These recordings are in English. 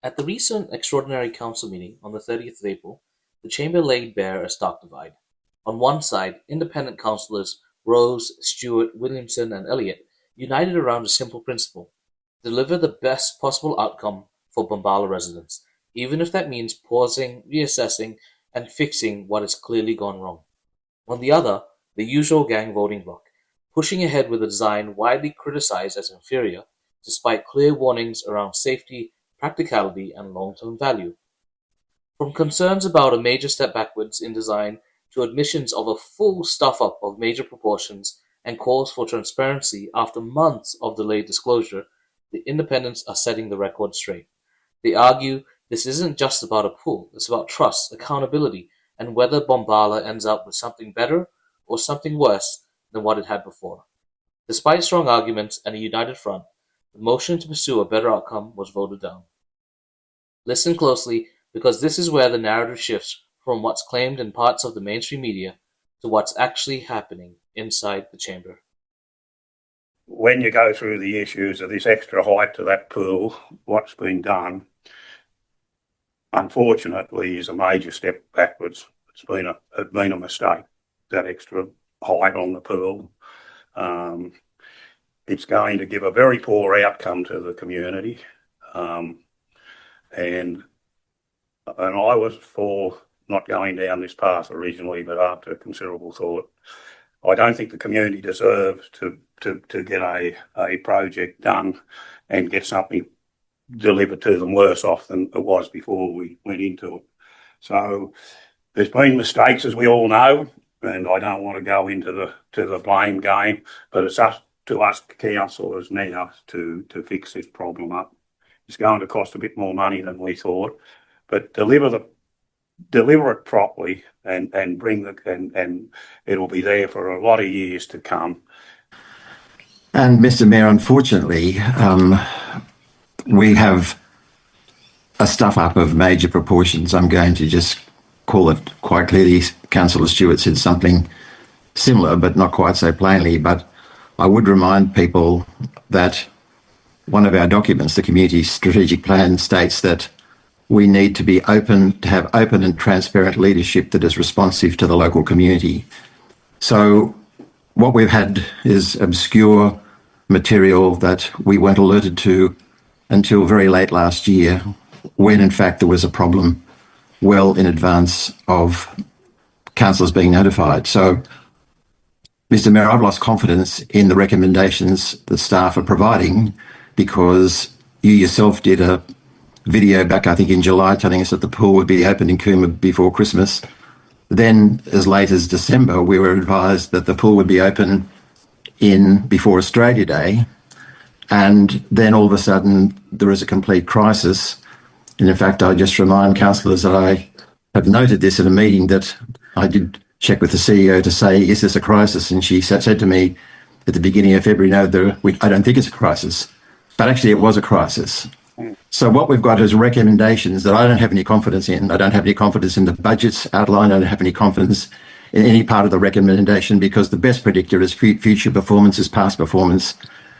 At the recent extraordinary council meeting on the 30th of April, the Chamber laid bare a stark divide. On one side, independent councillors Rose, Stewart, Williamson and Elliot united around a simple principle: deliver the best possible outcome for Bombala residents, even if that means pausing, reassessing and fixing what has clearly gone wrong. On the other, the usual gang voting bloc, pushing ahead with a design widely criticized as inferior, despite clear warnings around safety, practicality, and long-term value. From concerns about a major step backwards in design to admissions of a full stuff-up of major proportions and calls for transparency after months of delayed disclosure, the independents are setting the record straight. They argue this isn't just about a pool, it's about trust, accountability, and whether Bombala ends up with something better or something worse than what it had before. Despite strong arguments and a united front, the motion to pursue a better outcome was voted down. Listen closely, because this is where the narrative shifts from what's claimed in parts of the mainstream media to what's actually happening inside the chamber. When you go through the issues of this extra height to that pool, what's been done, unfortunately, is a major step backwards. It's been a mistake, that extra height on the pool. It's going to give a very poor outcome to the community. And I was for not going down this path originally, but after considerable thought, I don't think the community deserves to get a project done and get something delivered to them worse off than it was before we went into it. So there's been mistakes, as we all know, and I don't want to go into the blame game, but it's up to us councillors now to fix this problem up. It's going to cost a bit more money than we thought, but deliver it properly and it'll be there for a lot of years to come. And Mr. Mayor, unfortunately, we have a stuff up of major proportions. I'm going to just call it quite clearly. Councillor Stewart said something similar, but not quite so plainly. But I would remind people that one of our documents, the Community Strategic Plan, states that we need to be open, to have open and transparent leadership that is responsive to the local community. So what we've had is obscure material that we weren't alerted to until very late last year, when in fact there was a problem well in advance of councillors being notified. So, Mr. Mayor, I've lost confidence in the recommendations the staff are providing, because you yourself did a video back, I think, in July, telling us that the pool would be open in Cooma before Christmas. Then, as late as December, we were advised that the pool would be open before Australia Day. And then all of a sudden, there is a complete crisis. And in fact, I just remind councillors that I have noted this at a meeting, that I did check with the CEO to say, is this a crisis? And she said to me at the beginning of February, no, I don't think it's a crisis. But actually, it was a crisis. So what we've got is recommendations that I don't have any confidence in. I don't have any confidence in the budgets outlined. I don't have any confidence in any part of the recommendation, because the best predictor is future performance is past performance.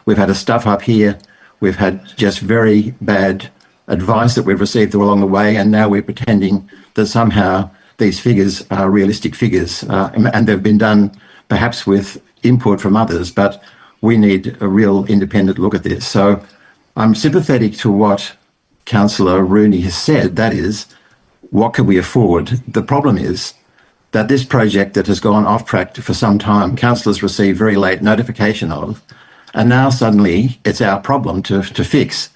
We've had a stuff up here. We've had just very bad advice that we've received along the way, and now we're pretending that somehow these figures are realistic figures, and they've been done perhaps with input from others, but we need a real independent look at this. So I'm sympathetic to what Councillor Rooney has said, that is, what can we afford? The problem is that this project that has gone off track for some time, councillors received very late notification of, and now suddenly it's our problem to fix.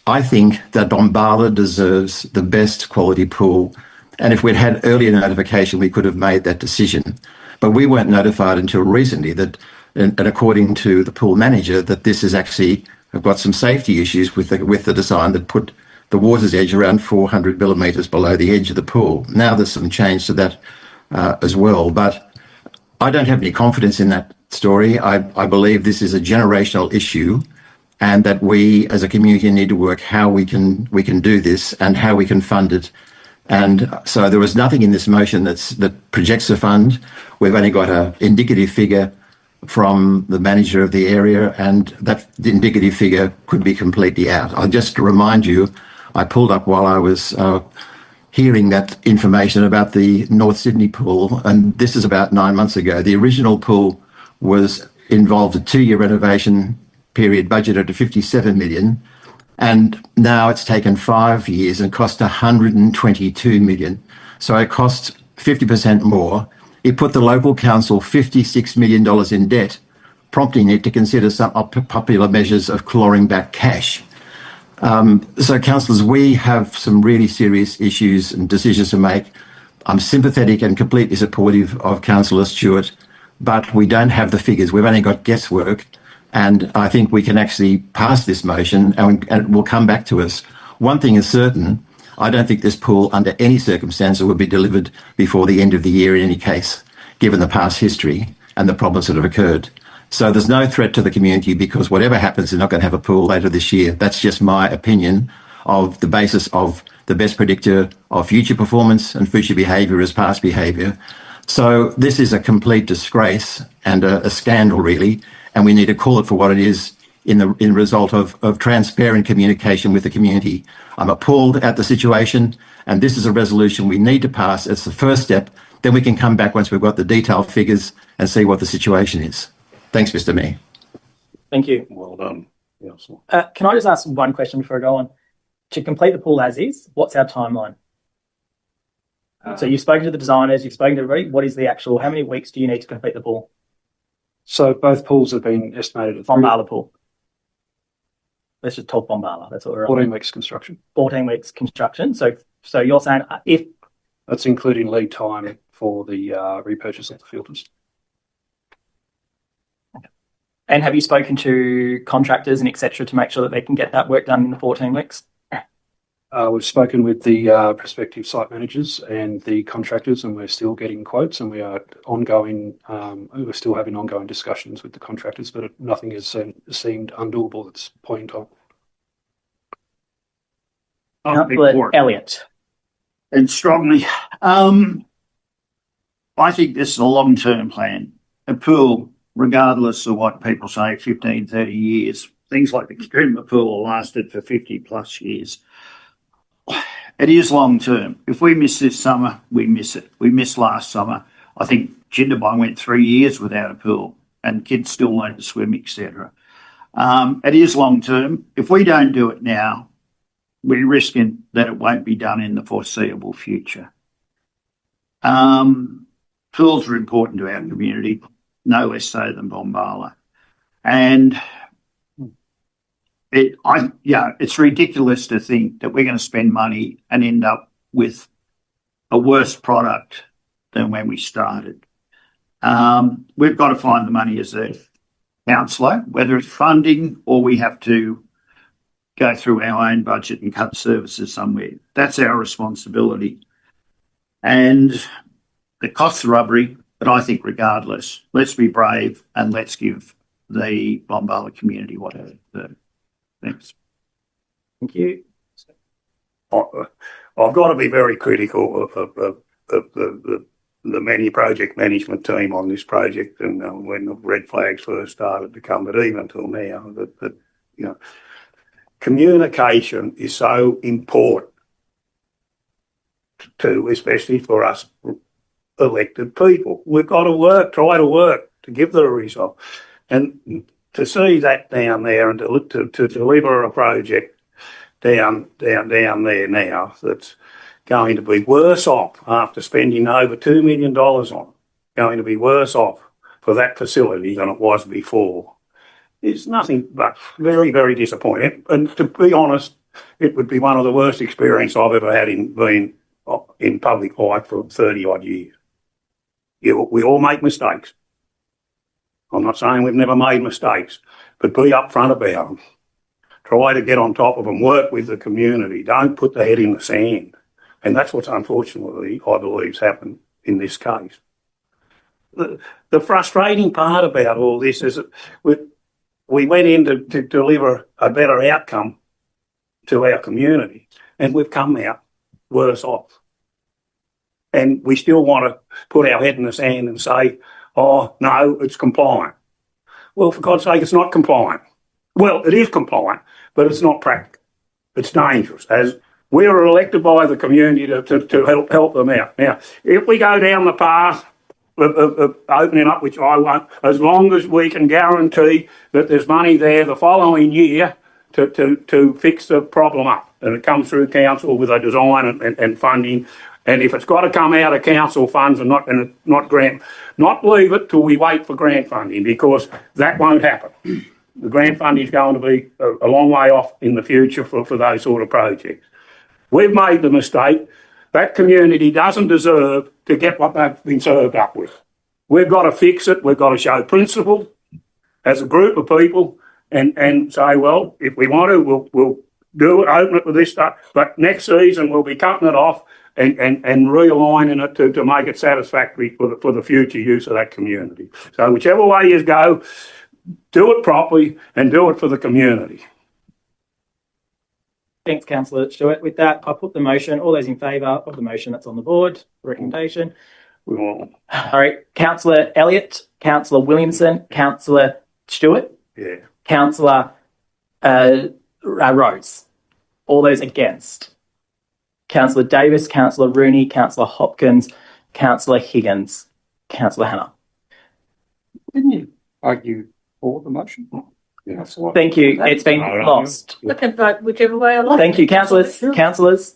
I think that Bombala deserves the best quality pool, and if we'd had earlier notification, we could have made that decision. But we weren't notified until recently that, and according to the pool manager, that this is actually got some safety issues with the design that put the water's edge around 400 millimetres below the edge of the pool. Now there's some change to that as well, but I don't have any confidence in that story. I believe this is a generational issue, and that we as a community need to work how we can do this and how we can fund it. And so there was nothing in this motion that projects a fund. We've only got an indicative figure from the manager of the area, and that the indicative figure could be completely out. I'll just remind you I pulled up while I was hearing that information about the North Sydney pool, and this is about 9 months ago. The original pool was involved a 2-year renovation period budgeted at 57 million, and now it's taken 5 years and cost 122 million. So it costs 50% more. It put the local council $56 million in debt, prompting it to consider some popular measures of clawing back cash. So, councillors, we have some really serious issues and decisions to make. I'm sympathetic and completely supportive of Councillor Stewart, but we don't have the figures. We've only got guesswork, and I think we can actually pass this motion and it will come back to us. One thing is certain, I don't think this pool under any circumstances will be delivered before the end of the year in any case, given the past history and the problems that have occurred. So there's no threat to the community because whatever happens, they're not going to have a pool later this year. That's just my opinion of the basis of the best predictor of future performance and future behaviour is past behaviour. So this is a complete disgrace and a scandal, really, and we need to call it for what it is in the result of transparent communication with the community. I'm appalled at the situation, and this is a resolution we need to pass. It's the first step. Then we can come back once we've got the detailed figures and see what the situation is. Thanks, Mr. Mayor. Thank you. Well done. Yes. Can I just ask one question before I go on? To complete the pool as is, what's our timeline? So you've spoken to the designers, you've spoken to everybody. What is the actual, how many weeks do you need to complete the pool? So both pools have been estimated at Bombala pool. Let's just talk Bombala. That's what we're 14 on. weeks construction. 14 weeks construction. So you're saying if... That's including lead time for the repurchase of the filters. And have you spoken to contractors and et cetera to make sure that they can get that work done in the 14 weeks? We've spoken with the prospective site managers and the contractors, and we're still getting quotes, and we are ongoing. We're still having ongoing discussions with the contractors, but nothing has seemed undoable at this point in time. Councillor Elliot. And strongly. I think this is a long-term plan. A pool, regardless of what people say, 15, 30 years, things like the Kookaburra pool lasted for 50 plus years. It is long-term. If we miss this summer, we miss it. We missed last summer. I think Jindabyne went 3 years without a pool and kids still learn to swim, etc. It is long-term. If we don't do it now, we're risking that it won't be done in the foreseeable future. Pools are important to our community, no less so than Bombala. And it's ridiculous to think that we're going to spend money and end up with a worse product than when we started. We've got to find the money as a councillor, whether it's funding or we have to go through our own budget and cut services somewhere. That's our responsibility. And the costs are rubbery, but I think regardless, let's be brave and let's give the Bombala community whatever. Thanks. Thank you. I've got to be very critical of the project management team on this project, and when the red flags first started to come, but even till now, that communication is so important to, especially for us elected people. We've got to try to work to give the result, and to see that down there and to deliver a project down there now that's going to be worse off after spending over $2 million on it, going to be worse off for that facility than it was before, is nothing but very, very disappointing. And to be honest, it would be one of the worst experiences I've ever had being in public life for 30 odd years. We all make mistakes. I'm not saying we've never made mistakes, but be upfront about them. Try to get on top of them, work with the community. Don't put the head in the sand. And that's what's unfortunately, I believe, has happened in this case. The frustrating part about all this is that we went in to deliver a better outcome to our community, and we've come out worse off. And we still want to put our head in the sand and say, oh, no, it's compliant. Well, for God's sake, it's not compliant. Well, it is compliant, but it's not practical. It's dangerous. As we are elected by the community to help them out. Now, if we go down the path of opening up, which I won't, as long as we can guarantee that there's money there the following year to fix the problem up, and it comes through council with a design and funding. And if it's got to come out of council funds and not grant, not leave it till we wait for grant funding, because that won't happen. The grant funding is going to be a long way off in the future for those sort of projects. We've made the mistake. That community doesn't deserve to get what they've been served up with. We've got to fix it. We've got to show principle as a group of people and say, well, if we want to, we'll do it, open it with this stuff, but next season we'll be cutting it off and realigning it to make it satisfactory for the future use of that community. So whichever way you go, do it properly and do it for the community. Thanks, Councillor Stewart. With that, I'll put the motion. All those in favour of the motion that's on the board, recommendation. We want, All right, Councillor Elliot, Councillor Williamson, Councillor Stewart, yeah. Councillor Rose. All those against. Councillor Davis, Councillor Rooney, Councillor Hopkins, Councillor Higgins, Councillor Hannah. Didn't you argue for the motion? Yeah. Thank you. It's been lost. I can vote whichever way I like. Thank you, councillors. Councillors.